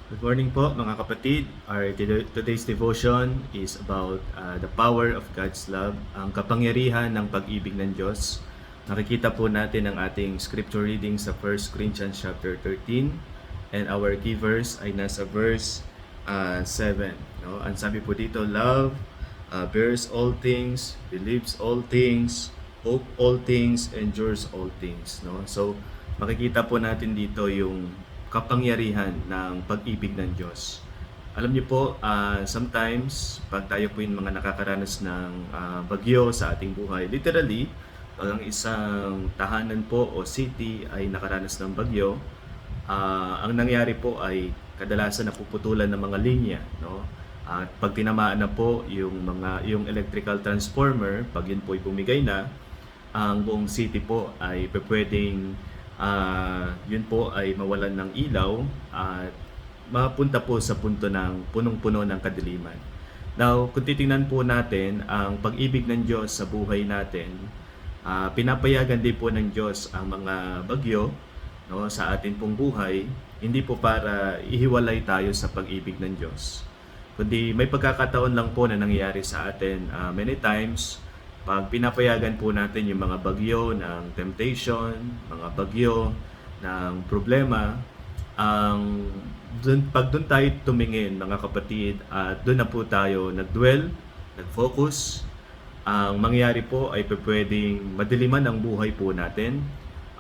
Good morning po mga kapatid. Today's devotion is about the power of God's love, ang kapangyarihan ng pag-ibig ng Diyos. Nakikita po natin ang ating scripture reading sa 1 Corinthians chapter 13 and our key verse ay nasa verse 7. No? Ang sabi po dito, love bears all things, believes all things, hope all things, endures all things. No? So makikita po natin dito yung kapangyarihan ng pag-ibig ng Diyos. Alam niyo po, sometimes pag tayo po yung mga nakakaranas ng bagyo sa ating buhay, literally, pag ang isang tahanan po o city ay nakaranas ng bagyo, ang nangyari po ay kadalasan napuputulan ng mga linya, no? At pag tinamaan na po yung electrical transformer, pag yun po ay bumigay na, ang buong city po ay pwedeng yun po ay mawalan ng ilaw at mapunta po sa punto ng punong-puno ng kadiliman. Now, kung titingnan po natin ang pag-ibig ng Diyos sa buhay natin, pinapayagan din po ng Diyos ang mga bagyo, no, sa atin pong buhay, hindi po para ihiwalay tayo sa pag-ibig ng Diyos. Kundi may pagkakataon lang po na nangyayari sa atin many times pag pinapayagan po natin yung mga bagyo ng temptation, mga bagyo ng problema, pag doon tayo tumingin mga kapatid at doon na po tayo nag-dwell, nag-focus, ang mangyayari po ay pwedeng madiliman ang buhay po natin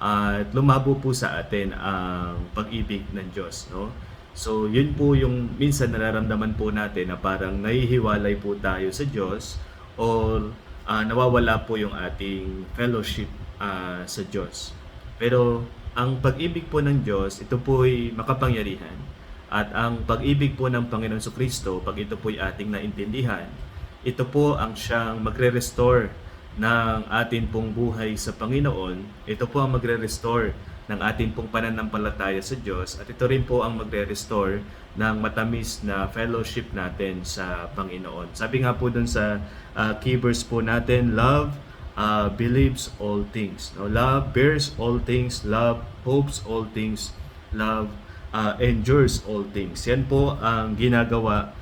at lumabo po sa atin ang pag-ibig ng Diyos. No? So yun po yung minsan nararamdaman po natin na parang nahihiwalay po tayo sa Diyos or nawawala po yung ating fellowship sa Diyos. Pero ang pag-ibig po ng Diyos, ito po ay makapangyarihan. At ang pag-ibig po ng Panginoon Kristo, pag ito po ay ating naintindihan, ito po ang siyang magre-restore ng atin pong buhay sa Panginoon. Ito po ang magre-restore ng atin pong pananampalataya sa Diyos. At ito rin po ang magre-restore ng matamis na fellowship natin sa Panginoon. Sabi nga po dun sa key verse po natin, love believes all things. No? Love bears all things, love hopes all things, love endures all things. Yan po ang ginagawa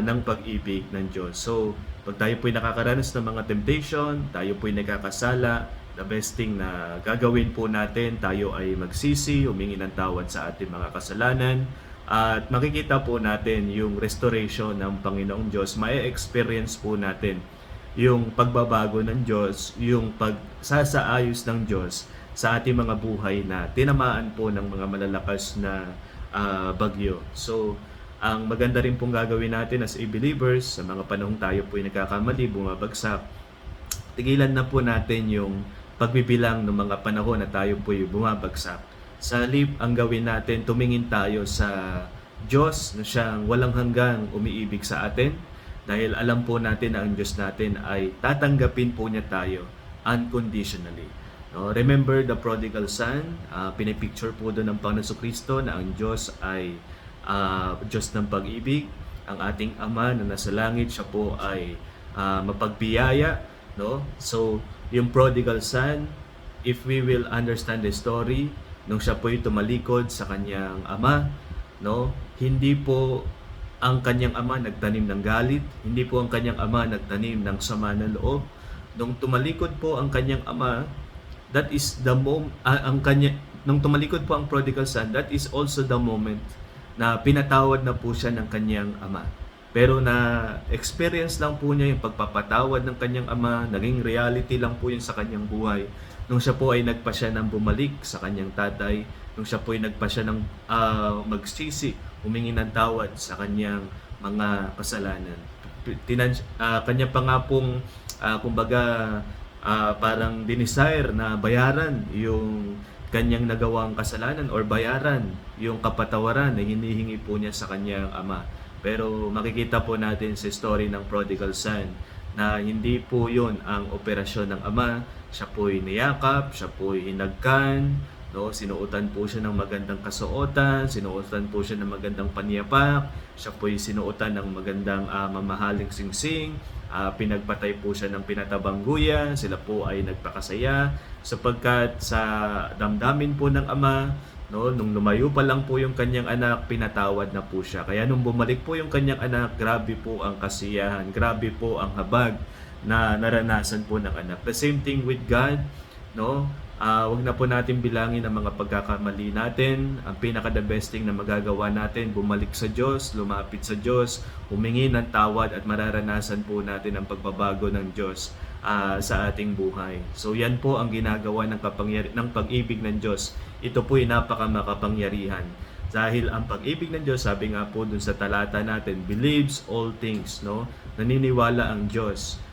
ng pag-ibig ng Diyos. So, pag tayo po'y nakakaranas ng mga temptation, tayo po'y nagkakasala, the best thing na gagawin po natin, tayo ay magsisi, humingi ng tawad sa ating mga kasalanan, at makikita po natin yung restoration ng Panginoong Diyos. Mai-experience po natin yung pagbabago ng Diyos, yung pagsasaayos ng Diyos sa ating mga buhay na tinamaan po ng mga malalakas na bagyo. So, ang maganda rin pong gagawin natin as a believers, sa mga panahong tayo po ay nagkakamali, bumabagsak, tigilan na po natin yung pagbibilang ng mga panahon na tayo po ay bumabagsak. Sa halip, ang gawin natin, tumingin tayo sa Diyos na siyang walang hanggang umiibig sa atin, dahil alam po natin na ang Diyos natin ay tatanggapin po niya tayo unconditionally. No? Remember the prodigal son, pinipicture po doon ng Panginoon Kristo na ang Diyos ay Diyos ng pag-ibig. Ang ating Ama na nasa langit, siya po ay mapagbiyaya. No? So, yung prodigal son, if we will understand the story, nung siya po ay tumalikod sa kanyang ama, no? Hindi po ang kanyang ama nagtanim ng galit, hindi po ang kanyang ama nagtanim ng sama ng loob. Nung tumalikod po ang kanyang ama, that is the nung tumalikod po ang prodigal son, that is also the moment na pinatawad na po siya ng kanyang ama. Pero na-experience lang po niya yung pagpapatawad ng kanyang ama, naging reality lang po yun sa kanyang buhay. Nung siya po ay nagpasya ng bumalik sa kanyang tatay, nung siya po ay nagpasya ng magsisi, humingi ng tawad sa kanyang mga kasalanan. Kanya pa nga pong, kumbaga, parang dinesire na bayaran yung kanyang nagawang kasalanan or bayaran yung kapatawaran na hinihingi po niya sa kanyang ama. Pero makikita po natin sa story ng prodigal son na hindi po yun ang operasyon ng ama. Siya po'y niyakap, siya po'y hinagkan, no? Sinuotan po siya ng magandang kasuotan, sinuotan po siya ng magandang panyapak, siya po'y sinuotan ng magandang mamahaling singsing, pinagpatay po siya ng pinatabang guya, sila po ay nagpakasaya sapagkat sa damdamin po ng ama, no? Nung lumayo pa lang po yung kanyang anak, pinatawad na po siya. Kaya nung bumalik po yung kanyang anak, grabe po ang kasiyahan, grabe po ang habag na naranasan po ng anak. The same thing with God, no? Wag na po natin bilangin ang mga pagkakamali natin. Ang pinaka-the best thing na magagawa natin, bumalik sa Diyos, lumapit sa Diyos, humingi ng tawad at mararanasan po natin ang pagbabago ng Diyos sa ating buhay. So yan po ang ginagawa ng pag-ibig ng Diyos. Ito po ay napakamakapangyarihan. Dahil ang pag-ibig ng Diyos, sabi nga po dun sa talata natin, believes all things, no? Naniniwala ang Diyos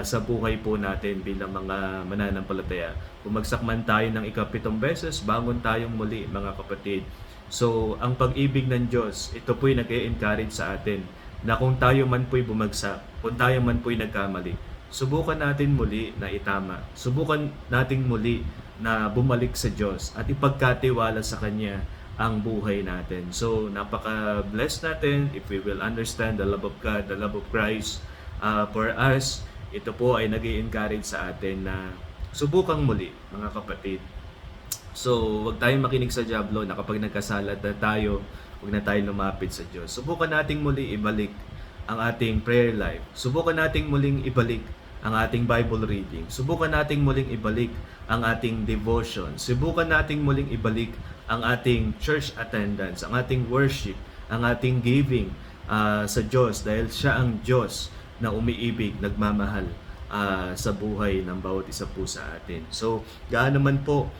sa buhay po natin bilang mga mananampalataya. Bumagsak man tayo ng ika-7 beses, bangon tayong muli, mga kapatid. So, ang pag-ibig ng Diyos, ito po'y nag-e-encourage sa atin na kung tayo man po'y bumagsak, kung tayo man po'y nagkamali, subukan natin muli na itama. Subukan natin muli na bumalik sa Diyos at ipagkatiwala sa Kanya ang buhay natin. So, napaka-blessed natin if we will understand the love of God, the love of Christ for us. Ito po ay nag-i-encourage sa atin na subukang muli, mga kapatid. So, wag tayong makinig sa diablo na kapag nagkasala na tayo, wag na tayong lumapit sa Diyos. Subukan nating muli ibalik ang ating prayer life. Subukan nating muling ibalik ang ating Bible reading. Subukan nating muling ibalik ang ating devotion. Subukan nating muling ibalik ang ating church attendance, ang ating worship, ang ating giving sa Diyos dahil siya ang Diyos na umiibig, nagmamahal sa buhay ng bawat isa po sa atin. So, gaano man po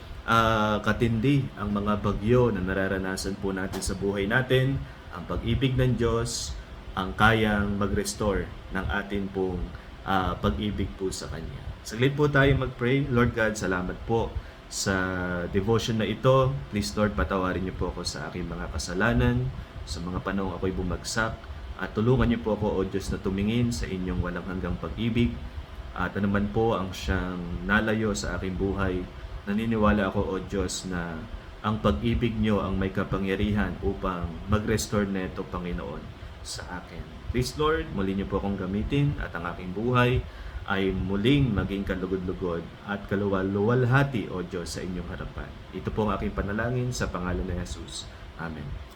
katindi ang mga bagyo na nararanasan po natin sa buhay natin, ang pag-ibig ng Diyos ang kayang mag-restore ng atin pong pag-ibig po sa Kanya. Saglit po tayo mag-pray. Lord God, salamat po sa devotion na ito. Please Lord, patawarin niyo po ako sa aking mga kasalanan, sa mga panahong ako'y bumagsak, at tulungan niyo po ako, O Diyos, na tumingin sa inyong walang hanggang pag-ibig. At ano man po ang siyang nalayo sa aking buhay, naniniwala ako, O Diyos, na ang pag-ibig niyo ang may kapangyarihan upang mag-restore neto, Panginoon, sa akin. Please Lord, muli niyo po akong gamitin at ang aking buhay ay muling maging kalugod-lugod at kaluwal-luwalhati, O Diyos, sa inyong harapan. Ito po ang aking panalangin sa pangalan ni Jesus. Amen.